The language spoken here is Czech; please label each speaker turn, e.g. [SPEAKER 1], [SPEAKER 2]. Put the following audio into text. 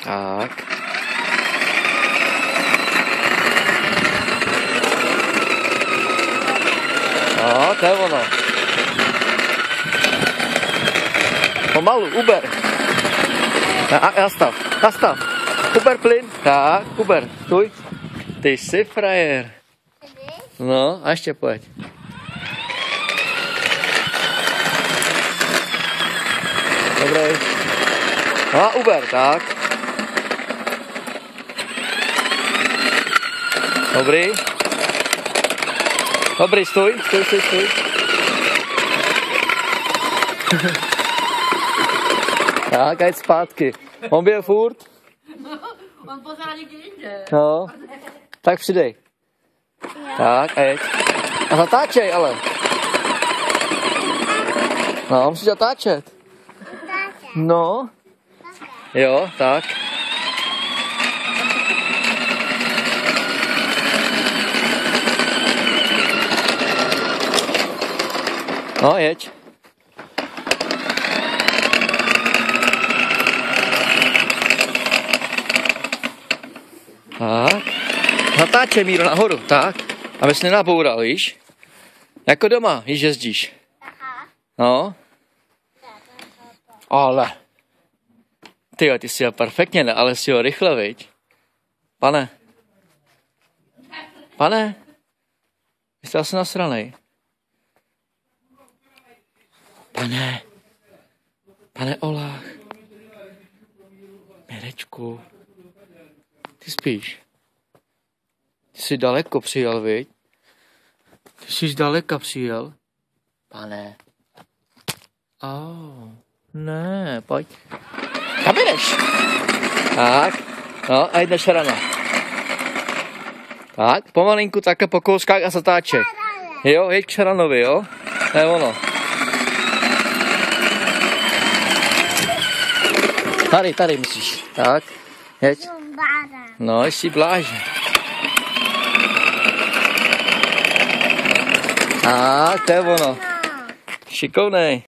[SPEAKER 1] Tak. No, to je ono. Pomalu, uber. Nastav. Uber plyn. Tak, uber. Stůj. Ty jsi frajer. No, a ještě pojď. Dobrý. No a uber, tak. Dobrý. Dobrý, stůj. Tak, ať zpátky. On byl furt.
[SPEAKER 2] On pořád někde jinde.
[SPEAKER 1] No, tak přidej. Tak, a jeď. A zatáčej, ale. No, musíš zatáčet. No. Jo, tak. No, jeď. Tak. Natáčej, Míro, nahoru, tak. Abys nenaboural, víš? Jako doma, když jezdíš. No. Ale. Ty jsi jel perfektně, ne? Ale jsi jel rychle, viď? Pane. Jste asi nasranej. Pane Olách. Mirečku. Ty spíš. Ty jsi daleko přijel, viď? Ty jsi zdaleka přijel. Pane. Ne, pojď. Kam jdeš? Tak. No, a jdeš ráno. Tak, pomalinku takhle po kouskách a zatáčej. Jo, jeď k Šaranovi, jo? To je ono. Tady musíš. Tak, jeď. No, jsi blážen. Tak, to je ono. Šikovnej.